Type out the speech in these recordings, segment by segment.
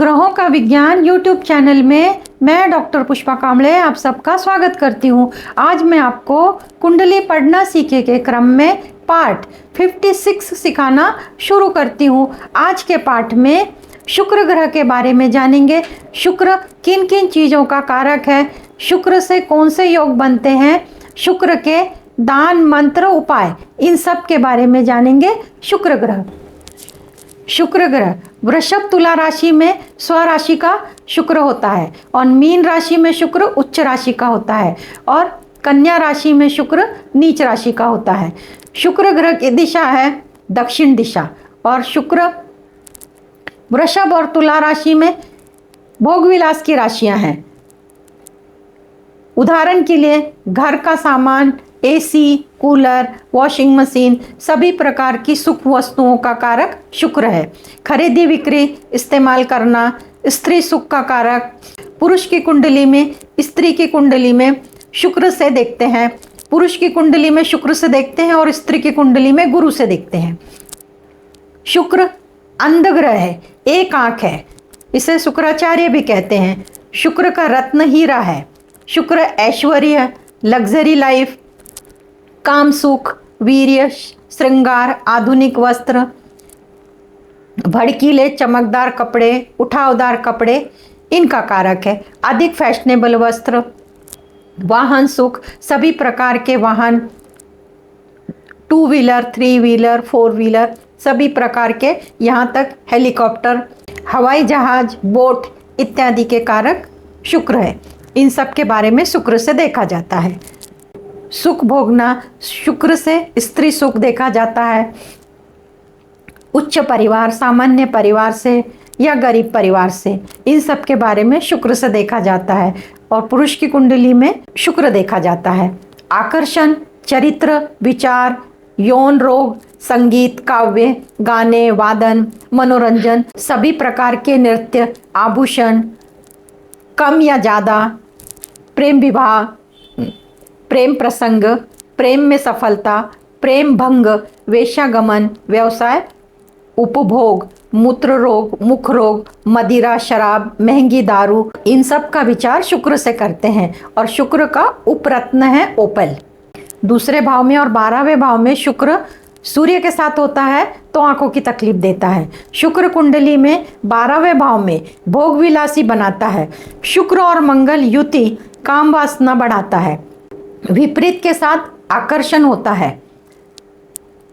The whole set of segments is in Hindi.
ग्रहों का विज्ञान यूट्यूब चैनल में मैं डॉक्टर पुष्पा कांबळे आप सबका स्वागत करती हूँ। आज मैं आपको कुंडली पढ़ना सीखे के क्रम में पार्ट 56 सिखाना शुरू करती हूँ। आज के पाठ में शुक्र ग्रह के बारे में जानेंगे। शुक्र किन किन चीज़ों का कारक है, शुक्र से कौन से योग बनते हैं, शुक्र के दान मंत्र उपाय, इन सब के बारे में जानेंगे। शुक्र ग्रह वृषभ तुला राशि में स्वराशि का शुक्र होता है और मीन राशि में शुक्र उच्च राशि का होता है और कन्या राशि में शुक्र नीच राशि का होता है। शुक्र ग्रह की दिशा है दक्षिण दिशा और शुक्र वृषभ और तुला राशि में भोग विलास की राशियां हैं। उदाहरण के लिए घर का सामान, एसी, कूलर, वॉशिंग मशीन, सभी प्रकार की सुख वस्तुओं का कारक शुक्र है। खरीदी बिक्री, इस्तेमाल करना, स्त्री सुख का कारक। पुरुष की कुंडली में, स्त्री की कुंडली में शुक्र से देखते हैं, पुरुष की कुंडली में शुक्र से देखते हैं और स्त्री की कुंडली में गुरु से देखते हैं। शुक्र अंध ग्रह है, एक आंख है, इसे शुक्राचार्य भी कहते हैं। शुक्र का रत्न हीरा है। शुक्र ऐश्वर्य, लग्जरी लाइफ, काम सुख, वीर्य, श्रृंगार, आधुनिक वस्त्र, भड़कीले चमकदार कपड़े, उठावदार कपड़े, इनका कारक है। अधिक फैशनेबल वस्त्र, वाहन सुख, सभी प्रकार के वाहन, 2 व्हीलर, 3 व्हीलर, 4 व्हीलर, सभी प्रकार के, यहाँ तक हेलीकॉप्टर, हवाई जहाज, बोट इत्यादि के कारक शुक्र है। इन सब के बारे में शुक्र से देखा जाता है। सुख भोगना, शुक्र से स्त्री सुख देखा जाता है। उच्च परिवार, सामान्य परिवार से या गरीब परिवार से, इन सब के बारे में शुक्र से देखा जाता है और पुरुष की कुंडली में शुक्र देखा जाता है। आकर्षण, चरित्र, विचार, यौन रोग, संगीत, काव्य, गाने, वादन, मनोरंजन, सभी प्रकार के नृत्य, आभूषण, कम या ज़्यादा, प्रेम विवाह, प्रेम प्रसंग, प्रेम में सफलता, प्रेम भंग, वेश्यागमन, व्यवसाय, उपभोग, मूत्र रोग, मुख रोग, मदिरा, शराब, महंगी दारू, इन सब का विचार शुक्र से करते हैं और शुक्र का उपरत्न है ओपल। दूसरे भाव में और 12वें भाव में शुक्र सूर्य के साथ होता है तो आंखों की तकलीफ देता है। शुक्र कुंडली में 12वें भाव में भोग विलासी बनाता है। शुक्र और मंगल युति काम वासना बढ़ाता है। विपरीत के साथ आकर्षण होता है।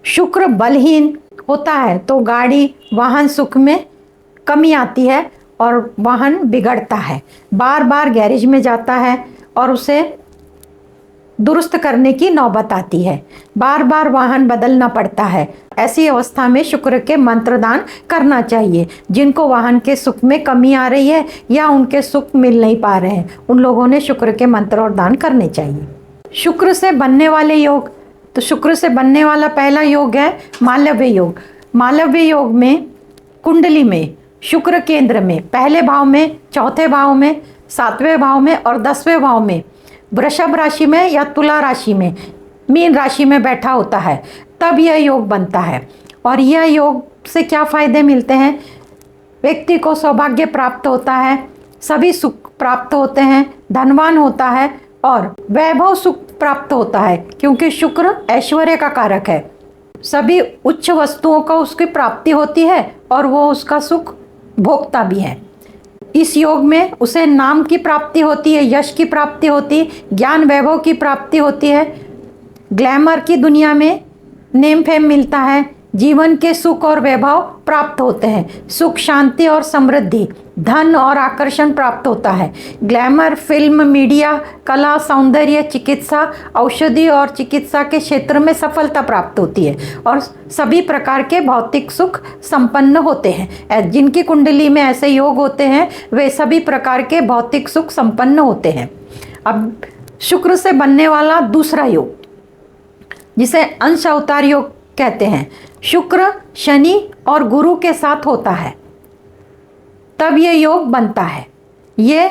शुक्र बलहीन होता है तो गाड़ी, वाहन सुख में कमी आती है और वाहन बिगड़ता है, बार बार गैरेज में जाता है और उसे दुरुस्त करने की नौबत आती है, बार बार वाहन बदलना पड़ता है। ऐसी अवस्था में शुक्र के मंत्र दान करना चाहिए। जिनको वाहन के सुख में कमी आ रही है या उनके सुख मिल नहीं पा रहे हैं, उन लोगों ने शुक्र के मंत्र और दान करने चाहिए। शुक्र से बनने वाले योग, तो शुक्र से बनने वाला पहला योग है मालव्य योग। मालव्य योग में कुंडली में शुक्र केंद्र में, पहले भाव में, चौथे भाव में, 7वें भाव में और 10वें भाव में, वृषभ राशि में या तुला राशि में, मीन राशि में बैठा होता है, तब यह योग बनता है। और यह योग से क्या फायदे मिलते हैं? व्यक्ति को सौभाग्य प्राप्त होता है, सभी सुख प्राप्त होते हैं, धनवान होता है और वैभव सुख प्राप्त होता है, क्योंकि शुक्र ऐश्वर्य का कारक है। सभी उच्च वस्तुओं का उसकी प्राप्ति होती है और वो उसका सुख भोगता भी है। इस योग में उसे नाम की प्राप्ति होती है, यश की प्राप्ति होती है, ज्ञान वैभव की प्राप्ति होती है, ग्लैमर की दुनिया में नेम फेम मिलता है, जीवन के सुख और वैभव प्राप्त होते हैं, सुख, शांति और समृद्धि, धन और आकर्षण प्राप्त होता है। ग्लैमर, फिल्म, मीडिया, कला, सौंदर्य, चिकित्सा, औषधि और चिकित्सा के क्षेत्र में सफलता प्राप्त होती है और सभी प्रकार के भौतिक सुख संपन्न होते हैं। जिनकी कुंडली में ऐसे योग होते हैं वे सभी प्रकार के भौतिक सुख संपन्न होते हैं। अब शुक्र से बनने वाला दूसरा योग, जिसे अंश अवतार योग कहते हैं, शुक्र शनि और गुरु के साथ होता है तब ये योग बनता है। ये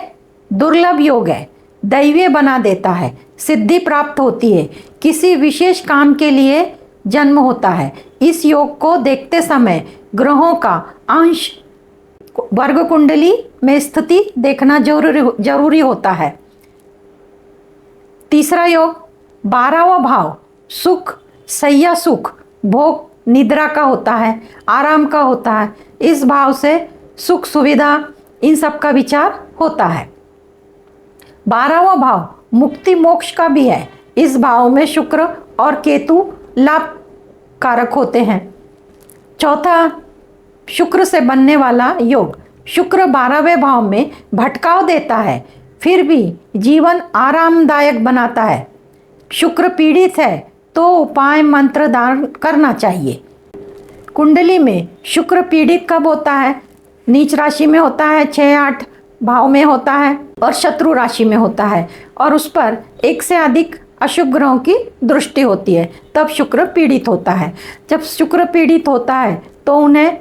दुर्लभ योग है, दैवीय बना देता है, सिद्धि प्राप्त होती है, किसी विशेष काम के लिए जन्म होता है। इस योग को देखते समय ग्रहों का अंश वर्ग कुंडली में स्थिति देखना जरूरी होता है। तीसरा योग 12वां भाव सुख, सैया सुख, भोग, निद्रा का होता है, आराम का होता है। इस भाव से सुख सुविधा इन सब का विचार होता है। 12वां भाव मुक्ति मोक्ष का भी है। इस भाव में शुक्र और केतु लाभ कारक होते हैं। चौथा, शुक्र से बनने वाला योग। शुक्र 12वें भाव में भटकाव देता है, फिर भी जीवन आरामदायक बनाता है। शुक्र पीड़ित है तो उपाय मंत्र दान करना चाहिए। कुंडली में शुक्र पीड़ित कब होता है? नीच राशि में होता है, 6-8 भाव में होता है और शत्रु राशि में होता है और उस पर एक से अधिक अशुभ ग्रहों की दृष्टि होती है, तब शुक्र पीड़ित होता है। जब शुक्र पीड़ित होता है तो उन्हें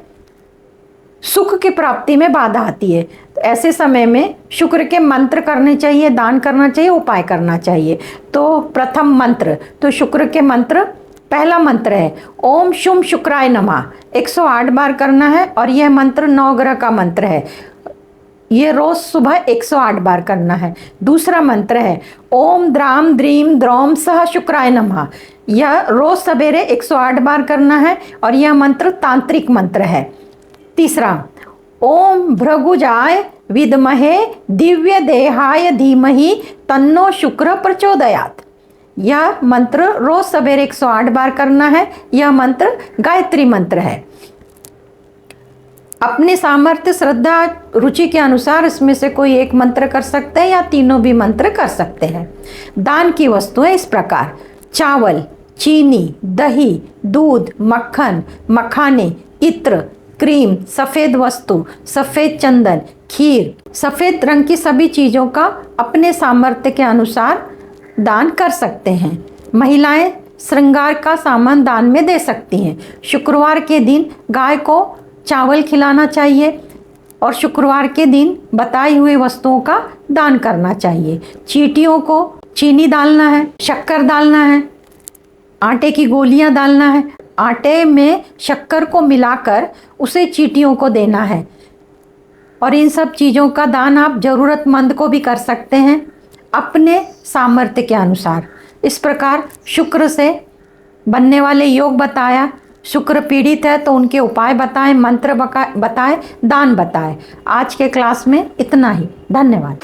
सुख की प्राप्ति में बाधा आती है। तो ऐसे समय में शुक्र के मंत्र करने चाहिए, दान करना चाहिए, उपाय करना चाहिए। तो प्रथम मंत्र, तो शुक्र के मंत्र, पहला मंत्र है ओम शुम शुक्राय नमः, 108 बार करना है और यह मंत्र 9 ग्रह का मंत्र है। ये रोज सुबह 108 बार करना है। दूसरा मंत्र है ओम द्राम द्रीम द्रौम सह शुक्राय नमः, यह रोज सवेरे 108 बार करना है और यह मंत्र तांत्रिक मंत्र है। तीसरा, ओम भृगुजाय विद्महे दिव्य देहाय धीमहि तन्नो शुक्र प्रचोदयात्, यह मंत्र रोज सवेरे 108 बार करना है। यह मंत्र गायत्री मंत्र है। अपने सामर्थ्य, श्रद्धा, रुचि के अनुसार इसमें से कोई एक मंत्र कर सकते हैं या तीनों भी मंत्र कर सकते हैं। दान की वस्तुएं इस प्रकार: चावल, चीनी, दही, दूध, मक्खन, मखाने, इत्र, क्रीम, सफ़ेद वस्तु, सफ़ेद चंदन, खीर, सफ़ेद रंग की सभी चीज़ों का अपने सामर्थ्य के अनुसार दान कर सकते हैं। महिलाएं श्रृंगार का सामान दान में दे सकती हैं। शुक्रवार के दिन गाय को चावल खिलाना चाहिए और शुक्रवार के दिन बताई हुई वस्तुओं का दान करना चाहिए। चींटियों को चीनी डालना है, शक्कर डालना है, आटे की गोलियां डालना है। आटे में शक्कर को मिलाकर उसे चींटियों को देना है और इन सब चीज़ों का दान आप ज़रूरतमंद को भी कर सकते हैं अपने सामर्थ्य के अनुसार। इस प्रकार शुक्र से बनने वाले योग बताया। शुक्र पीड़ित है तो उनके उपाय बताएं, मंत्र बताएं, दान बताएं। आज के क्लास में इतना ही। धन्यवाद।